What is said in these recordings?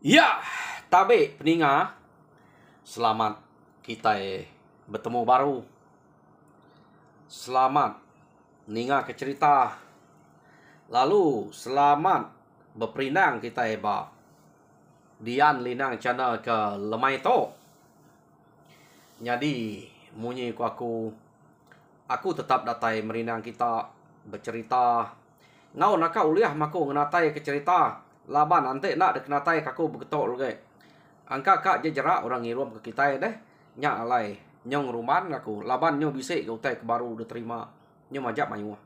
Ya, tabe peninga. Selamat kita bertemu baru. Selamat ninga ke cerita. Lalu selamat berperinang kita ba. Dian linang channel ke lemai to. Jadi munyi ku aku tetap datai merinang kita bercerita. Ngau naka uliah maku ngenatai ke cerita. Laban nanti nak dek natai kaku begetok lagi. Angka kak je jerak orang ngirum ke kita deh. Nyak alai nyong ruman aku. Laban nyo bisik ke utai ke baru diterima. Nyo majak mayuah.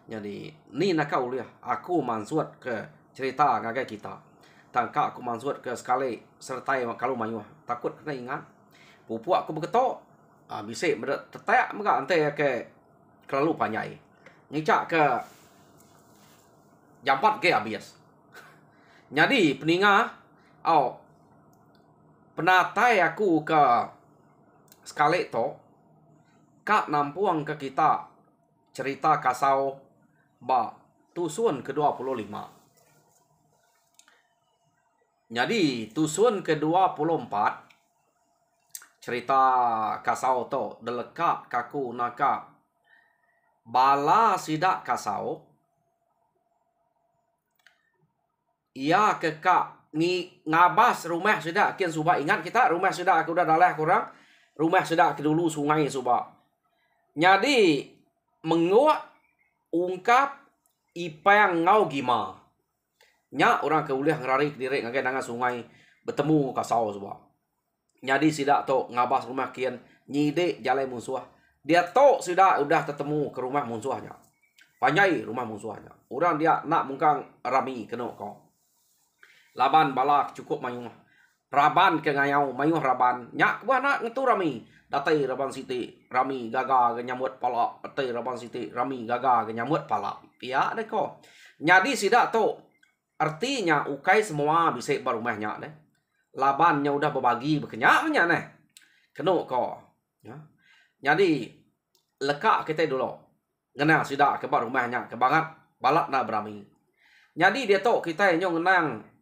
Jadi ni naka uliah aku mansuat ke cerita ngagai kita. Tangka aku mansuat ke sekali sertai kalau mayuah. Takut kena ingat. Pupu aku begetok. Bisik tetek mega ante ke kelalu panjai. Ngicak ke jampat ke habis. Jadi peninga penatai aku ke sekali to kak nampuang ke kita cerita kasau ba tusun ke-25. Jadi tusun ke-24 cerita kasau to deleka kaku naka bala sidak kasau ia ke kak ni ngabas rumah sudah kian suba ingat kita rumah sudah aku udah dalah kurang rumah sudah ke dulu sungai suba. Jadi menguat ungkap ipang ngau gima. Nya orang ke uliah ngerarik direk ngagai nanga sungai bertemu kasau suba. Jadi sidak to ngabas rumah kian nyide jalan musuh. Dia to sudah udah ketemu ke rumah musuhnya. Panjai rumah musuhnya. Orang dia nak mungkang rami kena kau. Laban balak cukup mayuh. Raban ke ngayau mayuh raban. Nyak buana ngetu rami. Datai raban siti rami gaga ke nyamut pala. Datai raban siti rami gaga ke nyamut pala. Pia deh ko. Nyadi sidak to. Artinya ukai semua bisa barumahnya deh. Labannya udah berbagi berkenyaknya deh. Kena ko. Ya. Jadi lekak kita dulu. Ngena sidak ke barumahnya ke bangat balak na berami. Jadi dia to kita nyong ngenang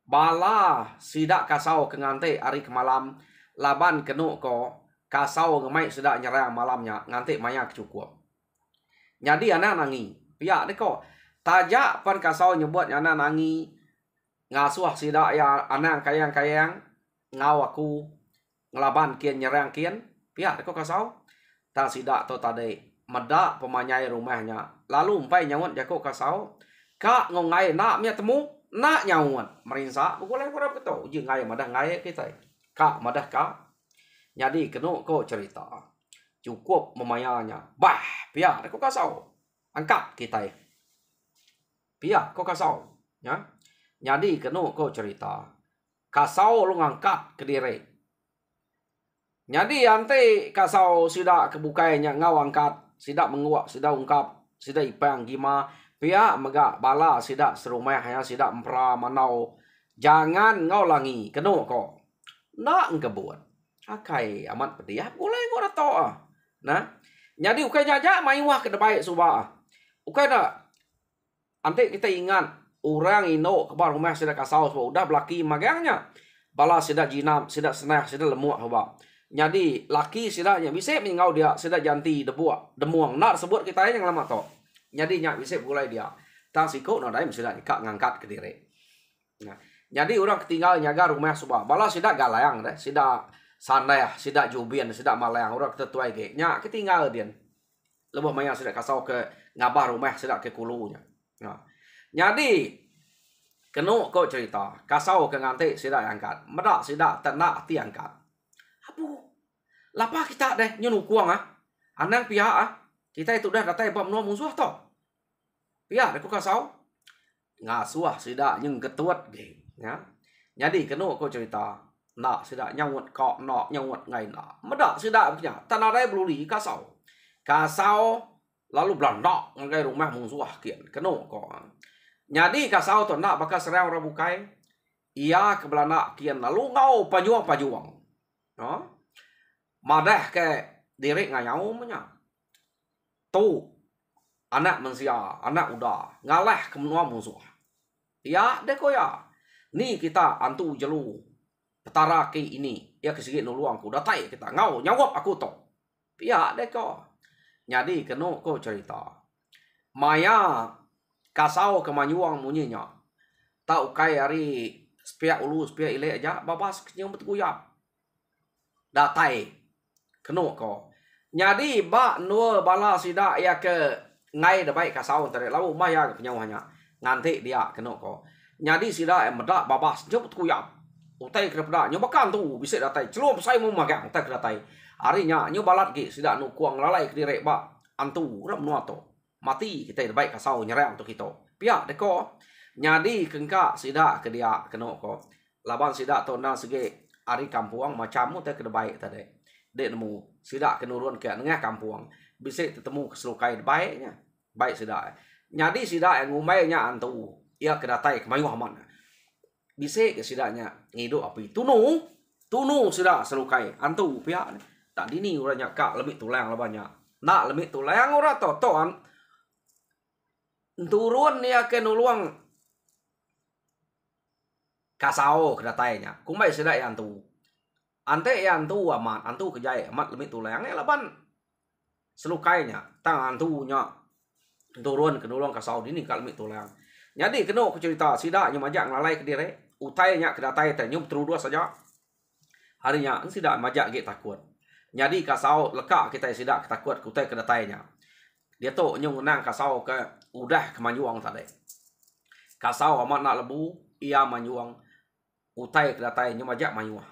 bala sidak kasau ke ngante hari ke malam laban kenu ko kasau ngemai sidak nyerang malamnya ngante maya cukup. Jadi anak nangi pihak deh ko tajak pan kasau nyebut anak nangi ngasuh sidak ya anak kayang ngau aku ngelaban kian nyerang kian pihak deh ko kasau tak sidak to tadi medak pemanyai rumahnya lalu umpai nyawut jako kasau kak ngongai nak mia temu nak nyawut merinsa boleh kurang betul je ngai madah ngai kita kak madah kak. Jadi kena ko cerita cukup memayanya bah pihak ko kasau angkat kita pihak ko kasau ya. Jadi kena ko cerita kasau lu ngangkat ke diri. Jadi ante kasau sidak kebukainya ngau angkat sidak menguak sidak ungkap sidak ipang gima pihak mega bala sidak serumah ya sidak empra manau jangan ngau langi kena ko nak ngkebuat akai amat pediah boleh ko rato nah. Jadi ukai jajak maiwah ke depan suba ukai nak ante kita ingat orang ino kebar rumah sidak kasau udah belaki magangnya bala sidak jinam sidak senah sidak lemuk suba. Jadi laki sidaknya bisa mengau dia sidak janti demuang nak sebut kita yang lama to. Jadi nyak bisa mulai dia tang siko no dai sidak kak ngangkat ke diri. Nah, jadi orang ketinggal nyaga rumah suba bala sidak galayang deh sidak sanai sidak jubian sidak malayang orang ketuai ge nyak ketinggal dia lebih maya sidak kasau ke ngabah rumah sidak ke kulunya. Nah, jadi kena ko cerita kasau ke ngante sidak angkat medak sidak tenak ti angkat abu lapa kita deh nyunu kuang anang pihak kita itu dah datai bab no musuh to pihak aku kasau ngasuah sidak nyeng ketuat ge ya. Jadi kena ko cerita nak sidak nyawut kok nak nyawut ngai nak medak sidak punya tanah dai beluli kasau lalu belandak ngai rumah musuh kian kena ko. Jadi kasau to nak bakal serang orang bukai ia ke belanak kian lalu ngau pajuang no madah ke diri ngayau menya tu anak mensia anak udah ngalah ke menua musuh ya deko ya Ni kita antu jelu petara ke ini ya kesigit nuluang ku datai kita ngau nyawap aku to. Pia dek ko. Jadi keno ko cerita. Maya kasau ke manyuang munyinya. Tau kai hari spia ulu spia ile aja babas kenyang betguyap. Datai keno ko. Jadi ba nu bala sida ya ke ngai da baik kasau tare lau maya ke penyawanya. Nganti dia keno ko. Jadi sida medak babas jemput kuyap. Utai kerepda nyobakan tu bisa datai. Celum saya mau magang utai datai. Harinya nyobalat gi sida nu kuang lalai ke direk ba antu ram nuato. Mati kita baik kasau nyerang untuk kita. Pia deko. Jadi kengka sida ke dia keno ko. Laban sida tona sege ari kampuang macam mu te ke baik tadi. Dek nemu sida kenurun ke ngah kampuang. Bisa ketemu keselukai baiknya. Baik sida. Jadi sida yang ngumainya antu. Ia kedatai ke mayuh mana. Bisa ke sidanya ngido api tunu sida selukai antu pihak tak dini uranya kak lebih tulang lah banyak nak lebih tulang ora totoan turun ya ke nuluang kasau kedatainya kumai sida yang tu ante yang tu amat antu kejaya amat lebih tulang ya laban selukainya tang antunya turun ke nuluang kasau dini kak lebih tulang. Jadi kena aku cerita sida nya majak ngalai ke dire, utainya ke datai tanya terudua saja. Harinya sida majak ge takut. Jadi kasau lekak kita sida takut kutai ke datainya. Dia tu nyung nang kasau ke udah ke manyuang tadi. Kasau amat nak lebu, ia manyuang utai ke datai nya majak manyuang.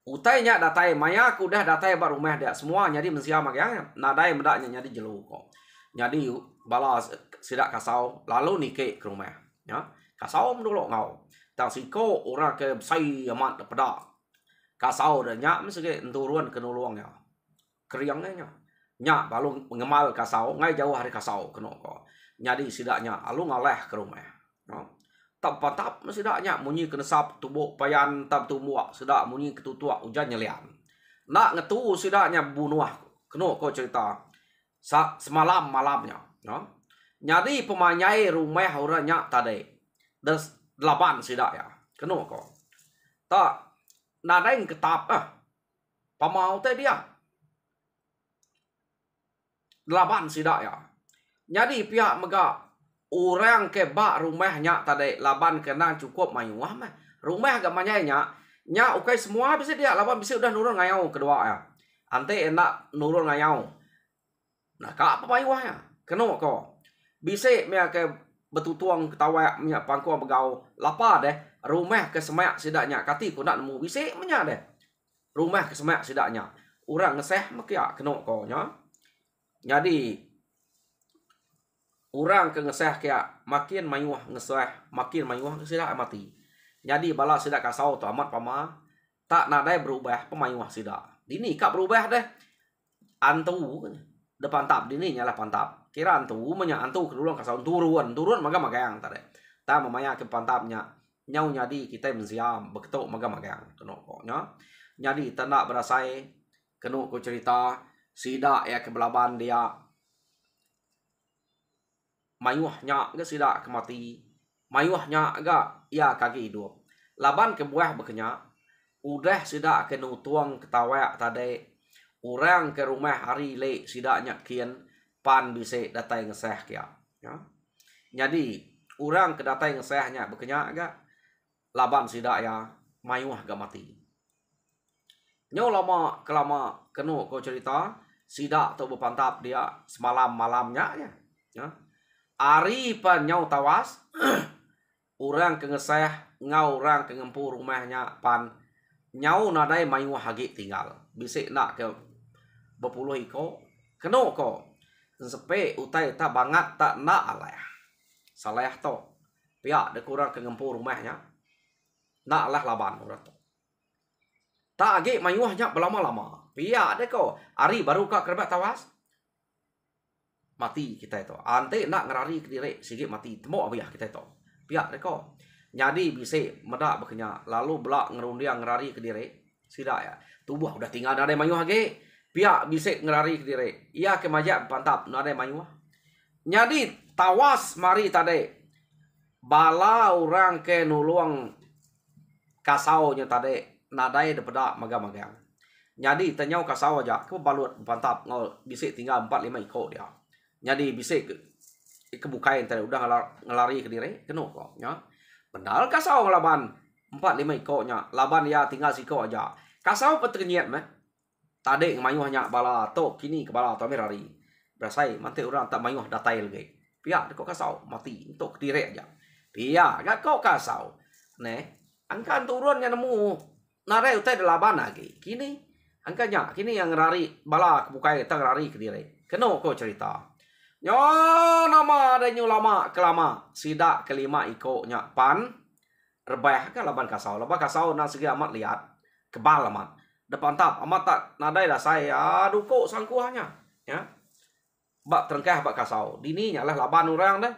Utainya datai maya aku dah datai bar rumah dia semua jadi mensia magyang nadai medaknya jadi jelu kok. Jadi bala sidak kasau lalu nike ke rumah ya kasau mendolo ngau tang siko orang ke sai amat pada kasau dah nyak mesege turun ke nuluangnya kriangnya nyak balu ngemal kasau ngai jauh hari kasau keno ko jadi sidaknya alu ngaleh ke rumah no tap patap sidaknya munyi kena sap tubuh payan tap tumua sidak munyi ketutua hujan nyelian nak ngetu sidaknya bunuh keno ko cerita semalam malamnya no jadi pemanyai rumah orangnya tadi des 8 sidak ya keno ko tak nadeng ketap pamau teh dia 8 sidak ya jadi pihak mega orang ke bak rumahnya tadi laban kena cukup mayuah mah rumah agak manyainya nya ukai semua bisa dia laban bisa udah nurun ngayau kedua ya ante enak nurun ngayau. Nah, kak apa payuahnya? Keno ko. Bisa mea ke betutuang ketawa mea pangko begau lapa deh. Rumah ke semak sidaknya kati ku nak nemu bisa menya deh. Rumah ke semak sidaknya. Urang ngeseh makia keno ko nya. Jadi urang ke ngeseh kia makin mayuah ngeseh, makin mayuah sidak mati. Jadi bala sidak kasau tu amat pama tak nadai berubah pemayuah sidak. Dini kak berubah deh. Antu depan tap dini nyala pantap kira antu menya antu keduluan kasau turun maga magang tadi ta mamanya ke pantapnya nyau nyadi kita mensiam beketok maga magang keno koknya nyadi tanda berasai keno ko cerita sida ya ke belaban dia mayuhnya ga sida kemati mayuhnya ga ya kaki hidup laban ke buah bekenya udah sida ke nutuang ketawa tadi orang ke rumah hari le sidaknya kian pan bisa datai ngeseh kia ya. Jadi orang ke datai ngesehnya bekenya agak laban sidak ya mayuah gak mati. Nyo lama kelama kenu ko cerita sidak tu berpantap dia semalam malamnya ya. Ari pan nyau tawas orang ke ngeseh ngau orang ke ngempu rumahnya pan nyau nadai mayuah hagi tinggal bisa nak ke berpuluh iko keno ko sepe utai tak banget tak nak aleh saleh to pihak de kurang ke ngempu rumahnya nak lah laban urat tak age mayuahnya berlama-lama pihak de ko ari baru kak kerbat tawas mati kita itu ante nak ngerari ke diri sikit mati temo apa ya kita itu pihak de ko jadi bisa medak bekenya lalu belak ngerundiang ngerari ke diri sida ya tubuh udah tinggal ada mayuah age pihak bisa ngerari ke diri. Ia ke majak pantap nade mayuah. Jadi tawas mari tadi. Bala orang ke nuluang kasau nya tadi nadai daripada magang-magang. Jadi tanyau kasau aja ke balut pantap ngau bisik tinggal 4-5 ikut dia. Jadi bisik kebukain tadi udah ngelari ke diri kena kok nya. Benar kasau laban 4-5 ikutnya laban ya tinggal siko aja. Kasau peternyet meh. Tadi mayuh nya bala to kini ke bala to merari. Berasai mante orang tak mayuh datai lagi. Pihak kok kasau mati untuk ke diri aja. Pihak gak kok kasau. Neh, angkan turunnya nemu narai utai laban lagi. Kini angkanya kini yang rari bala kebukai tang rari ke diri. Kena kok cerita. Nyo nama ada nyu lama kelama sidak kelima ikutnya pan rebah kan laban kasau nak segi amat lihat kebal amat depan tap amat tak nadai dah saya duko sangkuhnya ya bak terengkah bak kasau dini nyalah laban orang dah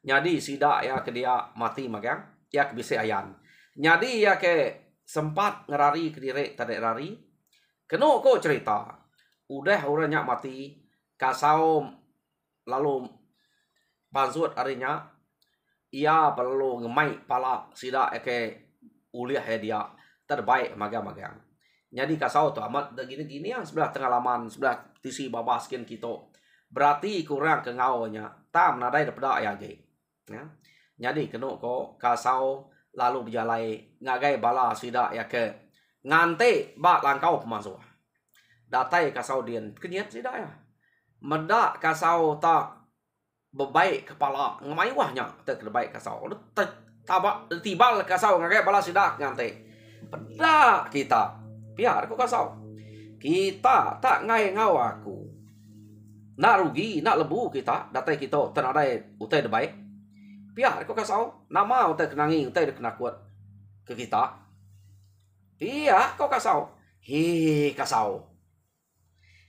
jadi sidak ya ke dia mati magang ya ke bisi ayan jadi ya ke sempat ngerari ke diri tadi rari kena kok cerita udah orangnya mati kasau lalu pansuat harinya ia perlu ngemai pala sidak ke uliah ya dia terbaik magang-magang. Jadi kasau tu amat gini-gini yang sebelah tengah laman sebelah tisi bawah skin kita. Berarti kurang ke ngaunya. Tam nadai daripada ya ge. Ya. Jadi kena ko kasau lalu berjalai ngagai bala sidak ya ke ngante bak langkau pemasuk. Datai kasau dian kenyat sidak ya. Medak kasau tak bebaik kepala ngamai wahnya tak terbaik kasau tabak tibal kasau ngagai bala sidak ngante pedak kita biar aku kasau kita tak ngai ngau aku nak rugi nak lebu kita datai kita tenadai utai debaik biar aku kasau nama utai kenangi utai kena kuat ke kita biar kau kasau hi kasau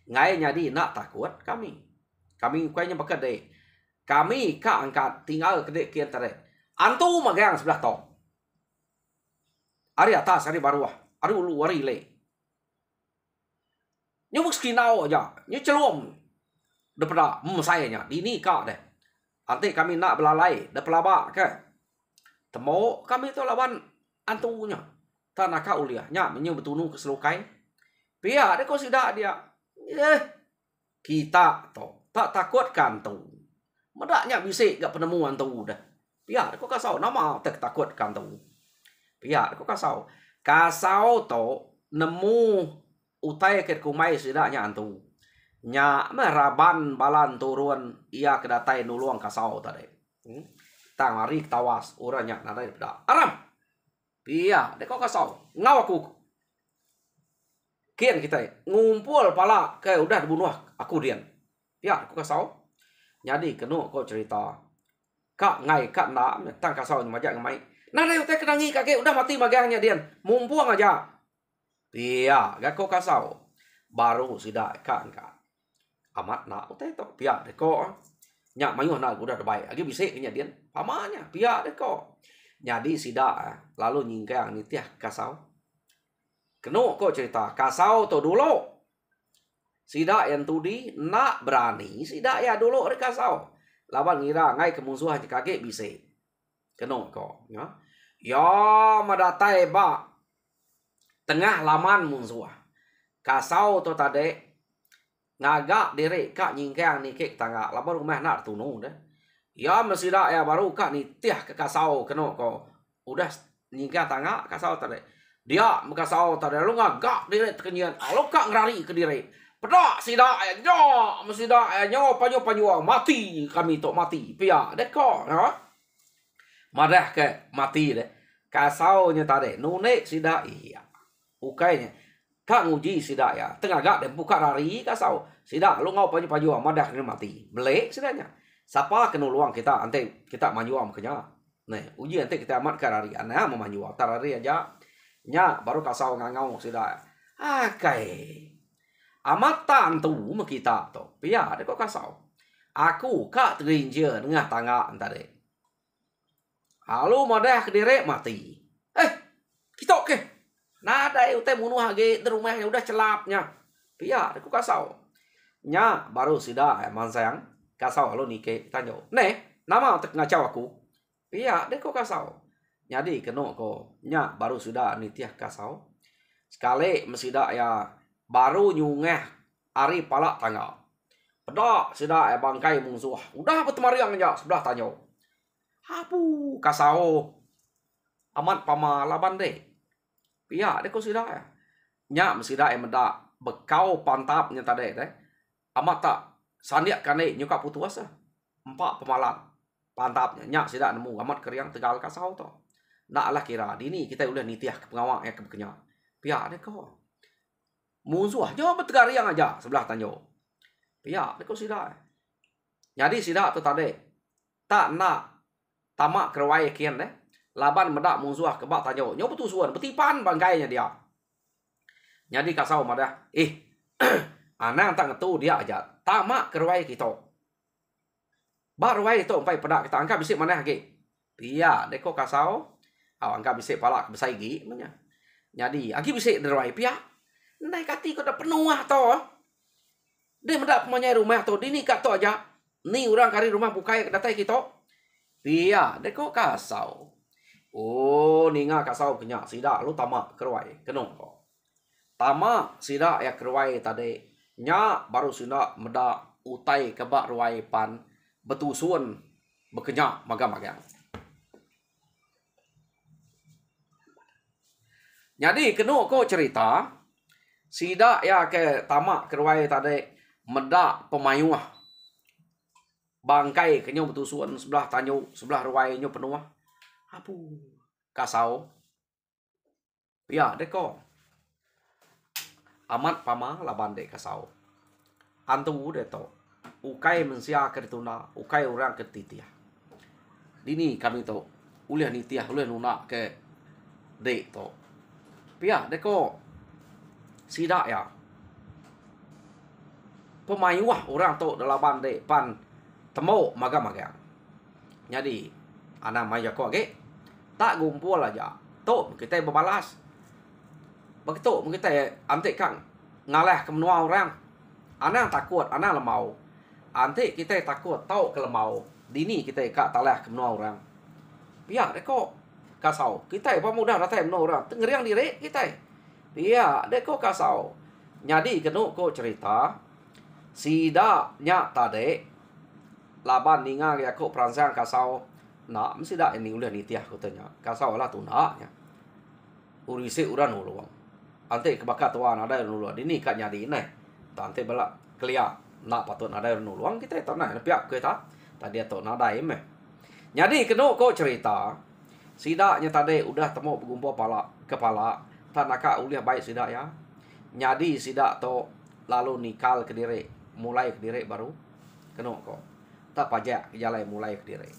ngai nyadi nak takut kami kuainya bakade kami ka angkat tinggal kedek kian tare antu magang sebelah to hari atas hari bawah hari ulu hari le nyu skinau aja nyu celom daripada sayanya ini ka deh ante kami nak belalai da pelaba ke temo kami tu lawan antunya tanah ka uliah nya menyu betunu ke selukai pia de ko sida dia kita to tak takutkan tu medaknya bisik gak penemuan tu dah pia ko kasau nama tak takutkan tu pia ko kasau to nemu utai ke kumai sidaknya antu nya meraban balan turun ia kedatai nuluang kasau tadi tang hari tawas orangnya nadai pada aram pia de ko kasau ngau aku kian kita ngumpul pala ke udah dibunuh aku dian ya aku kasau jadi kena kau cerita kak ngai kak nak tang kasau majak ngamai nah leu teh kenangi kakek udah mati magangnya dian mumpung aja iya gak kau kasau baru sidak kak amat nak teh to pia de ko nya mayuh nak udah baik lagi bisik nya dian pamanya pia de ko jadi sidak lalu nyingkang nitiah kasau kena kok cerita kasau to dulu sidak yang tudi nak berani sidak ya dulu re kasau lawan ngira ngai kemusuhan kakek bisa kena kok ya madatai ba tengah laman musuh kasau to tade ngagak diri kak nyingkang ni kek tangga lawan rumah nak tunu dah ya mesidak ya baru kak ni tiah ke kasau kena kok udah nyingkang tangga kasau tade dia makasau tadi lu ngagak diri kenyan lu kak ngerari ke diri pedak sidak ya nyo mesidak ya nyo panyo mati kami tok mati pia deko ya madah ke mati deh kasau nya tadi nune sidak iya ukainya kak nguji sidak ya tengah gak dan buka rari kasau sidak lu ngau panyo madah kena mati belek sidaknya siapa kena luang kita ante kita manjuam kenya nih uji ante kita amat karari ana mau manjuam tarari aja nya baru kasau ngangau sudah akai amat tantu kita to pia de kok kasau aku kak terinje tengah tangga antare halu madah ke diri mati kita oke nada utai bunuh hage rumahnya udah celapnya pia de kok kasau nya baru sudah man sayang kasau halu nike tanyo nama tek ngacau aku pia de kok kasau Jadi kena ko nya baru sudah nitiah kasau. Sekali mesida ya baru nyungeh ari pala tangga. Pedak sudah bangkai musuh. Udah bertemariang aja sebelah tanyo. Hapu kasau amat pamalaban deh. Pihak deh ko sudah ya. Nya mesida meda bekau pantapnya tadi deh. Amat tak sandiak kane nyuka putuasa. Empat pemalan pantapnya nya sida nemu amat keriang tegal kasau to. Nak lah kira dini kita udah nitiah ke pengawak ya ke bekenya. Pihak deh ko. Musuh aja bertegariang aja sebelah tanyo. Pihak deh ko sida. Jadi sida tu tadi tak nak tamak kerwai kian deh. Laban medak musuh ke bak tanyo. Nyo betul suan betipan bangkainya dia. Jadi kasau madah anang tak ngetu dia aja. Tamak kerwai kita. Bak ruai itu sampai pedak kita angkat bisik mana lagi. Pihak deh ko kasau. Angkat bisik palak besai gi namanya. Jadi agi bisik deruai pihak. Nai kati ko dah penuh to. Dia mendak pemanyai rumah to. Dini kat to aja. Ni orang kari rumah bukai datai kita. Pihak deh ko kasau. Oh, ninga kasau kenya. Sida lu tamak keruai. Kenong ko. Tamak sida ya keruai tadi. Nya baru sida medak utai kebak ruai pan. Betusun bekenyak magang-magang. Jadi kena ko cerita sida ya ke tamak keruai tadi medak pemayuah bangkai kenyo betusuan sebelah tanyo sebelah ruai nyo penuh apu kasau ya deko amat pama laban de kasau antu de to ukai mensia kertuna ukai orang ketitiah dini kami to uliah nitiah uliah nuna ke de to pia deko sida ya pemayuah orang to dalam bande pan temo maga-maga. Jadi anak maya ko age tak gumpul aja to kita berbalas begitu kita ante kang ngalah ke menua orang anak takut anak lemau ante kita takut tau ke lemau dini kita kak talah ke menua orang pia deko kasau kita pemuda datang menua orang tengeriang diri kita pia deko kasau jadi kenu ko cerita sida nya tade laban ninga ya ko peransang kasau na mesti dak ini ulah nitiah ko tanya kasau lah tuna nya urisi uran uluang ante kebaka tuan ada uluang dini kat nyadi neh tante bala kelia nak patut ada uluang kita tanah piak ke ta tadi to na dai meh jadi kenu ko cerita sida nya tade udah temu bergumpa kepala tanaka uliah baik sida ya nyadi sida to lalu nikal ke diri mulai ke diri baru kenu ko tak pajak jalai mulai ke diri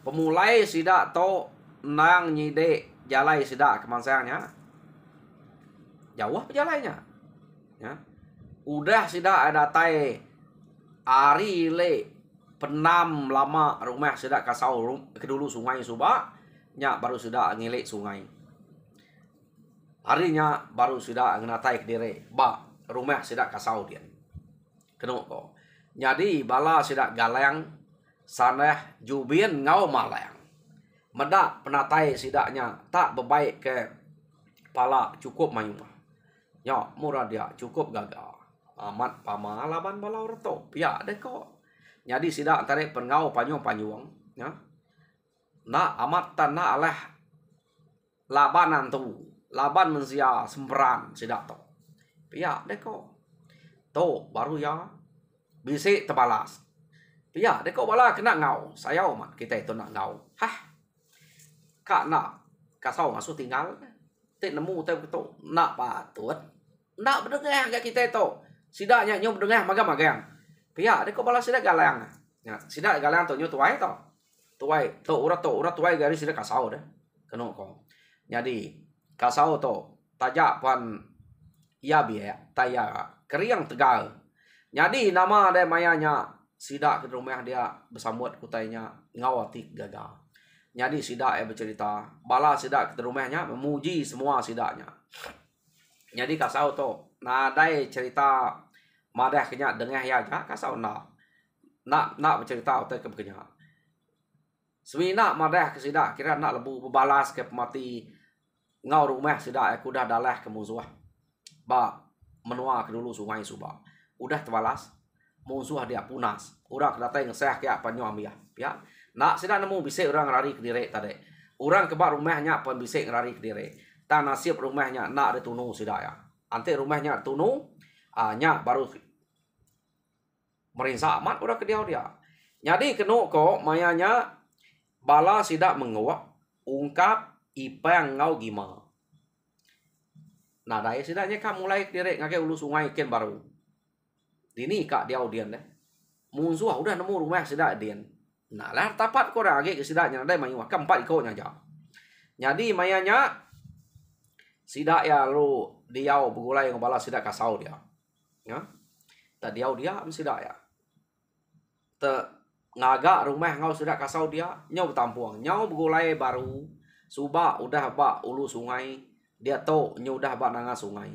pemulai sida to nang nyide jalai sida kemansangnya jauh pejalainya ya udah sida ada tai ari le penam lama rumah sida kasau kedulu sungai suba nya baru sudah ngilik sungai harinya baru sudah ngenatai ke diri ba rumah sida kasau dia kena ko jadi bala sida galang saneh jubin ngau malang medak penatai sidaknya tak bebaik ke pala cukup mayumah ya murah dia cukup gagal amat pamalaban bala orto pia deko jadi sidak tarik pengau panyong ya na amat tanah alah labanan tu laban mensia semperan sidak to pia deko to baru ya bisik terbalas pia deko bala kena ngau saya mat kita itu nak ngau hah kak nak kasau masuk tinggal te nemu te betul nak patut nak berdengah ke kita itu sidaknya nyo berdengah magang-magang pia deko bala sidak galang ya sidak galang to nyo tuai to urat tuai garis sidak kasau dah kena ko jadi kasau to tajak pan ya biaya taya keriang tegal jadi nama ada mayanya sidak ke rumah dia bersambut kutainya ngawati gagal jadi sidak bercerita bala sidak ke rumahnya memuji semua sidaknya jadi kasau to nadai cerita madah kenya dengah ya kasau nak bercerita otak ke kenya Semina madah ke sida kira nak lebu berbalas ke pemati ngau rumah sida aku dah dalah ke musuh. Ba menua ke dulu sungai suba. Udah terbalas musuh dia punas. Orang datang ngeseh ke apa nyu amia. Ya. Nak sida nemu bisik orang lari ke direk tadi. Orang kebak rumahnya pun bisik lari ke direk. Tak nasib rumahnya nak ditunu sida ya. Ante rumahnya tunu nya baru merinsa amat udah ke dia. Jadi kena ko mayanya bala sidak menguak ungkap ipang ngau gima. Nah, dari sidaknya kak mulai direk ngakai ulu sungai ken baru. Dini kak dia audian deh. Musuh udah nemu rumah sidak dian. Nah, lah tapat ko dah ke sidaknya ada mayu keempat ikutnya aja. Jadi mayanya sidak ya lu diau begulai ng bala sidak kasau dia. Ya. Tadi diau dia sidak ya. Ngagak rumah ngau sudah kasau dia nyau tampuang nyau begulai baru suba udah bak ulu sungai dia to nyau udah bak nanga sungai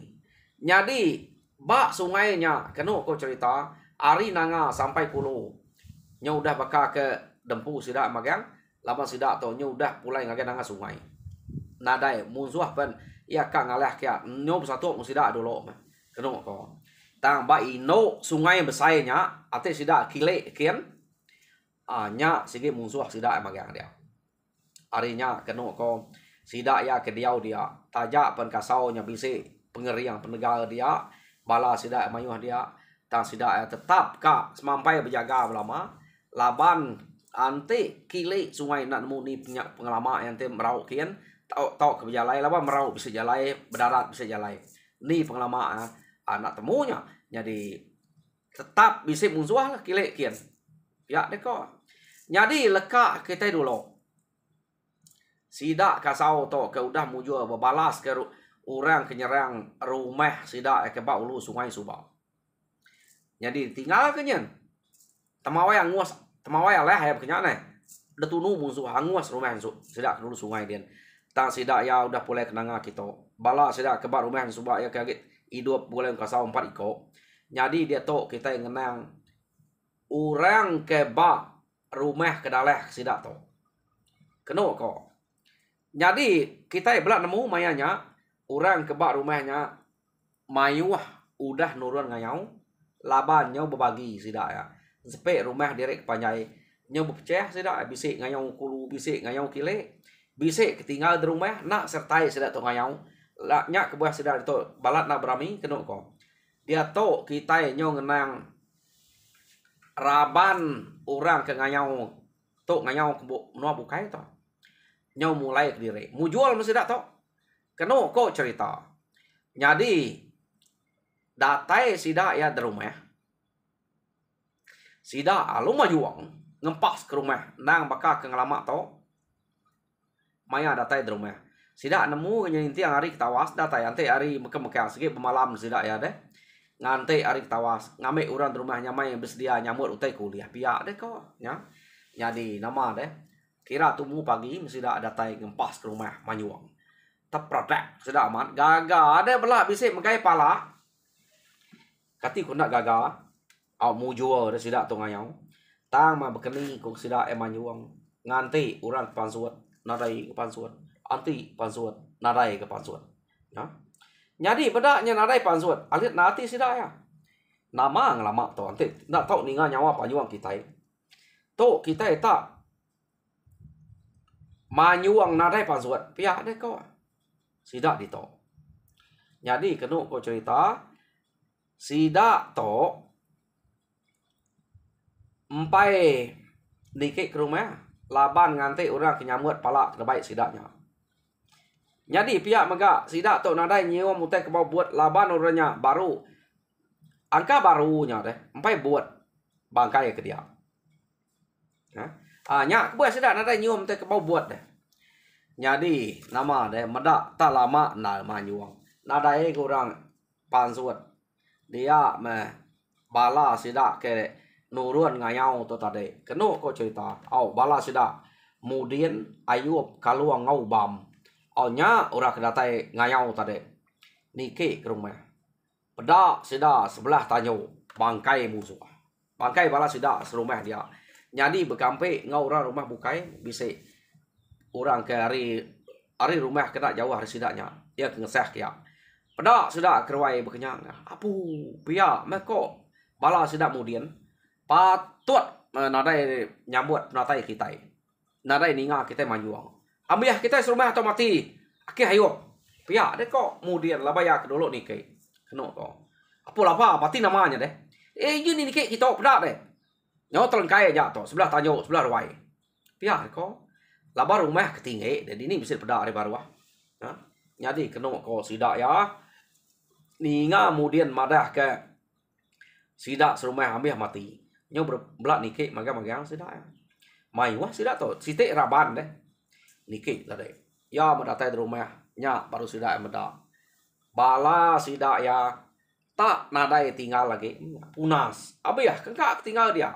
jadi bak sungainya kena ko cerita ari nanga sampai kuno nyau udah baka ke dempu sidak magang laban sidak to nyau udah pulai ngage nanga sungai nadai musuh pen ya ka ngalah kia nyau satu musidak dulu kena ko tang ba ino sungai besarnya ate sidak kile kian nya sige musuh sidak magang dia. Arinya kena ko sidak ya ke diau dia. Tajak pen kasau nya bisi pengeriang penegak dia. Bala sidak mayuh dia. Tang sidak ya tetap kak semampai berjaga lama. Laban ante kile sungai nak nemu ni punya pengalaman yang te merau kian. Tau ke berjalai laban merau bisa jalai berdarat bisa jalai. Ni pengalaman anak temunya. Jadi tetap bisi musuh lah kile kian. Ya deko. Jadi lekak kita dulu. Sidak kasau to ke udah mujur berbalas ke orang kenyerang rumah sidak ke bak ulu sungai Subang. Jadi tinggal kenyan. Temawai angus, temawai lah ya kenyan detunu musuh angus rumah sidak dulu sungai dia. Tang sidak ya udah pulai kenanga kita. Bala sidak ke bak rumah Subang ya kaget hidup boleh kasau 4 iko. Jadi dia to kita yang ngenang orang ke bak rumah kedaleh sidak to. Kena ko. Jadi kita belak nemu mayanya orang kebak rumahnya mayuah udah nurun ngayau laban nyau berbagi sidak ya. Sepek rumah direk panjai nyau berpecah sidak bisik ngayau kulu bisik ngayau kile. Bisik ketinggal di rumah nak sertai sidak to ngayau. Lah nyak kebuah sidak to balat nak berami kena ko. Dia to kita nyau ngenang raban orang ke ngayau to ngayau ke menua bukai to nyau mulai ke diri mujual mesti dak to kena ko cerita jadi datai sidak ya di rumah sidak alu majuang ngempas ke rumah nang bakal ke ngalamak to maya datai di rumah sidak nemu nyenti yang hari ketawas datai ante hari meke-meke segi pemalam sidak ya deh ngante ari tawas ngame orang di rumahnya mai bersedia nyamut utai kuliah pihak deh kok ya jadi nama deh kira tumu pagi mesti dak datai ngempas ke rumah manyuang tepradak sudah aman gaga ada belah bisik megai pala kati ku nak gaga au mujua dah sidak tu ngayau tang ma bekeni ku sidak manyuang ngante orang pansuat nadai ke pansuat anti pansuat nadai ke pansuat ya. Jadi bedaknya nadai pansuat alit nati sidak ya. Nama ngelama tu anti nak tahu ninga nyawa panyuang kita. Tu kita tak manyuang nadai pansuat pihak deh kau. Sidak di tu. Jadi kena kau cerita sidak tu empai dikit ke rumah laban nganti orang kenyamut palak terbaik sidaknya. Jadi pihak megak sidak tu nadai nyewa mutai ke bawah buat laban orangnya baru angka barunya deh empai buat bangkai ke dia. Nya buat sidak nadai nyewa mutai ke bawah buat deh. Jadi nama deh medak tak lama nama nyuang nadai kurang pansuat dia meh bala sidak ke nurun ngayau tu tadi kena kau cerita au bala sidak kemudian Ayub kaluang ngau bam nya orang kedatai ngayau tadi niki ke rumah pedak sida sebelah tanyo bangkai musuh bangkai bala sida serumah dia Nyadi bekampe ngau orang rumah bukai bisa orang ke hari rumah kena jauh hari sidaknya. Ia ngeseh kia. Pada sudah kerwai berkenyang. Apu pia meko bala sidak kemudian patut nadai nyambut natai kita. Nadai ninga kita manjuang. Ambiah kita serumah atau mati. Akhir hayup. Pia deko kemudian labaya kedolo ni kai. Keno ko. Apa lapa mati namanya deh. Ini ni kai kita pada deh. Nyawa terengkai aja to, sebelah tanyo, sebelah ruai. Pia ko. Laba rumah ketinggi, jadi ini bisa pada hari baru. Jadi kena ko sidak ya. Ninga kemudian madah ke sidak serumah ambil mati. Nyo belak nike magang sidak ya. Mai wah sidak to, sitik raban deh. Nike lah deh. Ya mendatai di rumah, nya baru sidak medak. Bala sidak ya tak nadai tinggal lagi. Punas. Apa ya, kengkak tinggal dia.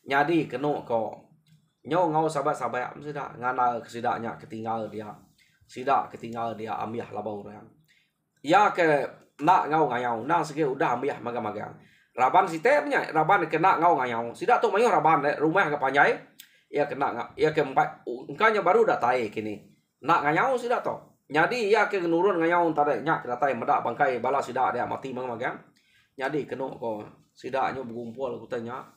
Jadi kena ko nyo ngau sahabat-sahabat sidak ngana kesidaknya ketinggal dia. Sidak ketinggal dia ambil laba orang. Ya ke nak ngau ngayau, nak segi udah ambil magang-magang. Raban sitepnya, raban kena ngau ngayau. Sidak tu mayu raban rumah ke panjai. Ya kena ya ke empat engkanya baru dah tai kini. Nak ngayau sidak tu. Jadi ya ke nurun ngayau tadi nyak datai medak bangkai bala sidak dia mati magang-magang. Jadi kena ko sidaknya berkumpul aku tanya.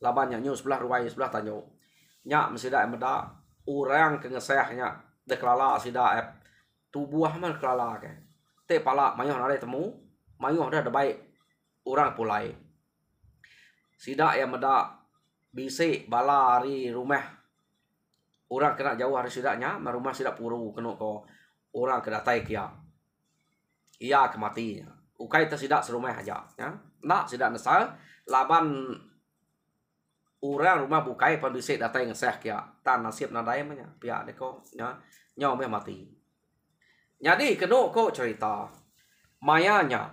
Labannya nyu sebelah ruai sebelah tanyo. Nyak mesidak medak orang ke ngesehnya deklala sidak tubuh man kelala ke. Te pala mayuh nare temu, mayuh dah baik orang pulai. Sidak yang medak bisi bala hari rumah. Orang kena jauh hari sidaknya, rumah sidak puru kena ko orang kena tai kia. Ia kematinya. Ukai tersidak serumah aja, ya. Nak sidak nesal laban orang rumah bukai pan bisik datai ngeseh kia tan nasib nadai manya pihak deko nya nyaw meh mati. Jadi keno ko cerita mayanya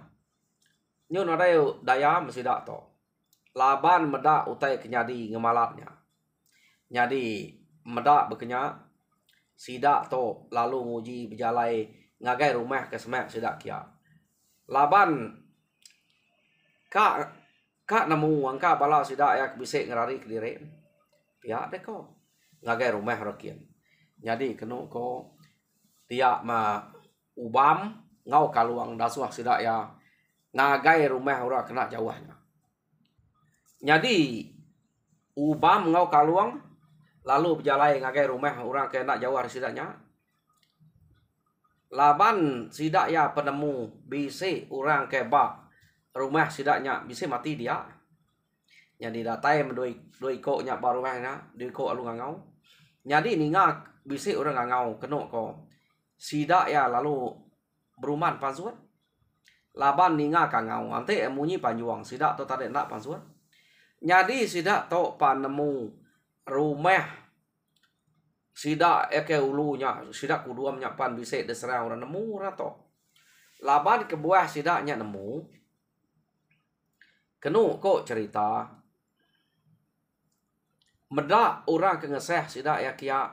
nyu nadai daya mesidak to laban medak utai kenyadi ngemalatnya. Jadi medak bekenya sidak to lalu nguji berjalai ngagai rumah ke semak sidak kia. Laban Kak namu angka bala sidak ya bisik ngerari ke diri. Ya deko. Ngagai rumah rakian. Jadi kena ko tiak ma ubam ngau kaluang dasuah sidak ya ngagai rumah ora kena jauhnya. Jadi ubam ngau kaluang lalu berjalai ngagai rumah orang kena jauh dari sidaknya. Laban sidak ya penemu bisik orang kebak rumah sidaknya bisa mati dia. Jadi datai doi ko nya baru rumahnya, doi ko alu ngangau. Jadi ninga bisa orang ngangau kena ko. Sidak ya lalu beruman pansuan. Laban ninga kangau ante emunyi panjuang sidak to tade nak pansuan. Jadi sidak to panemu rumah sidak eke ulunya, sidak kuduamnya pan bisa deserang orang nemu ora to. Laban kebuah sidaknya nemu kenu kok cerita medak orang ke ngeseh sidak ya kia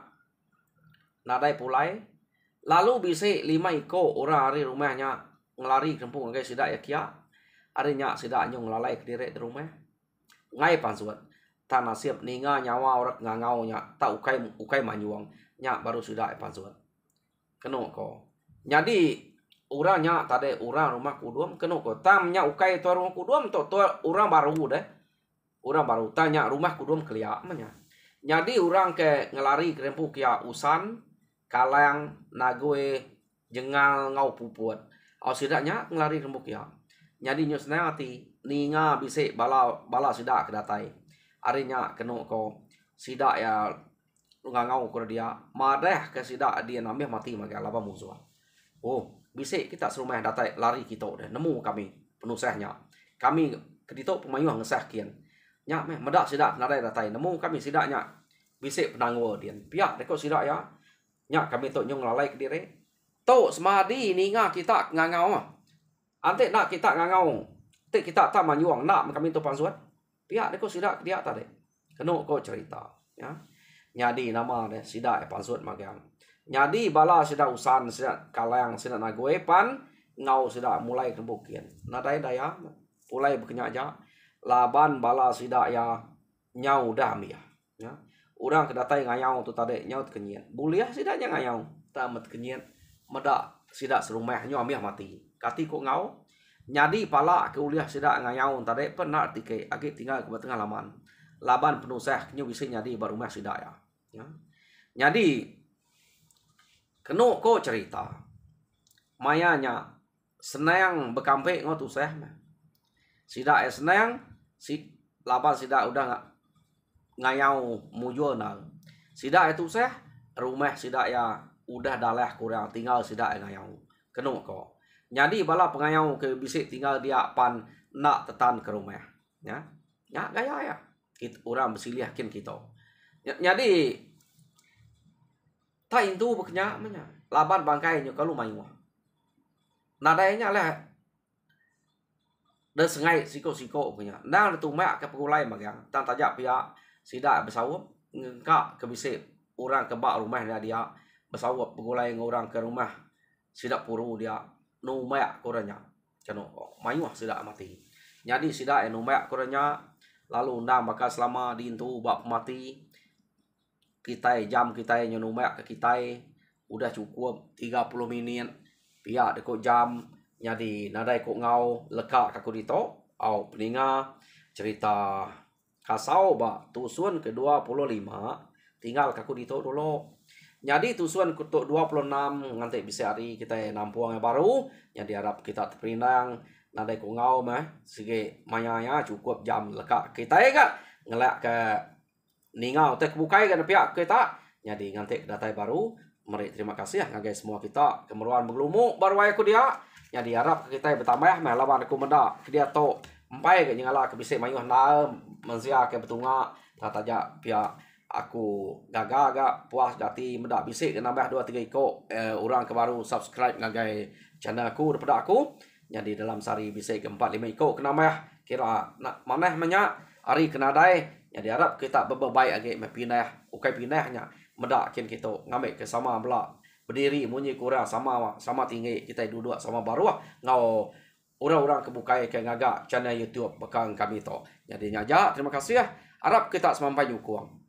nadai pulai lalu bisa 5 iko orang hari rumahnya ngelari kempung ngai sidak ya kia harinya sidak nyong lalai ke direk di rumah ngai pansuat tan nasib ninga nyawa orang ngangau nya tak ukai manyuang nya baru sidak pansuat kenu ko jadi urangnya tadi urang rumah kudum kenu ko tamnya ukai to rumah kudum to urang baru deh urang baru tanya rumah kudum kelia manya jadi urang ke ngelari kerempu kia usan kalang nagoe jengal ngau puput au sidaknya ngelari kerempu kia jadi nyusna ati ninga bisik bala sidak kedatai arinya kenu ko sidak ya ngangau ko dia madeh ke sidak dia nambah mati maga laba musuh. Oh bisik kita serumah datai lari kita deh nemu kami penusahnya kami kedito pemayuh ngesah kian nya meh medak sidak narai datai nemu kami sidaknya bisik penangwo dian pihak deko sidak ya nya kami tok nyong lalai ke diri to semadi ninga kita ngangau ante nak kita ngangau ante kita tak manyuang nak kami to pansuat pihak deko sidak dia tadi keno ko cerita ya nyadi nama deh sidak pansuat magang. Jadi bala sida usan sida kalang sida nagoe pan ngau sida mulai kebukian. Nadai daya mulai berkenya aja. Laban bala sida ya nyau dah ambil ya. Orang kedatai ngayau tu tadi nyau kenyian. Buliah sidaknya ngayau. Tamat kenyian. Medak sidak serumah nyu ambil mati. Kati kok ngau. Nyadi pala ke uliah sidak ngayau tadi pernah tike agi tinggal ke tengah laman. Laban penuh seh nyu bisa nyadi baru rumah sidak ya. Nyadi kenu ko cerita. Mayanya senang bekampe ngotu seh. Sidak senang si laban sidak udah ngayau mujur nang. Sidak itu seh rumah sidak ya udah dalah kurang tinggal sidak ngayau. Kenu ko. Jadi bala pengayau ke bisik tinggal dia pan nak tetan ke rumah. Ya. Ya gaya ya. Kita orang bersili yakin kita. Jadi tak itu beknya menya. Laban bangkai nyo kalau main wah. Nadainya lah dan sengai siko-siko punya. Nang tu mak ke pegulai magang. Tan tajak pihak sidak bersawap ngengkak ke bisik orang ke bak rumah dia bersawap pegulai orang ke rumah sidak puru dia numak koranya cano mayuh sidak mati. Jadi sidak numak koranya lalu ndang bakal selama di intu bak mati kita jam kita numak ke kita udah cukup 30 menit pihak dekok jam jadi nadai kok ngau lekak kaku dito au peninga cerita kasau ba tusun ke-25 tinggal kaku dito dulu. Jadi tusun ke 26 nganti bisa hari kita nampuang yang baru jadi harap kita terpinang nadai kok ngau mah sige mayanya cukup jam lekak kita kan ngelak ke ningau teh bukai kan pihak kita jadi nganti datai baru. Mari terima kasih ya guys semua kita kemeruan berlumu baru aku dia jadi harap kita bertambah mah lawan aku menda dia to empai ke nyala ke bisik mayuh na mensia ke betunga tataja pihak aku gagal agak puas dati menda bisik nambah 2-3 ikut orang ke baru subscribe ngagai channel aku daripada aku jadi dalam sehari bisik ke 4-5 ikut kena mah kira nak maneh menyak hari kena dai jadi harap kita berbaik agak pindah ukai pindahnya medak kita ngambil ke sama belah berdiri munyi kurang sama tinggi kita duduk sama baru ngau orang-orang kebukai ke ngagak channel YouTube bekang kami to. Jadi nyaja terima kasih ya. Harap kita semampai nyukung.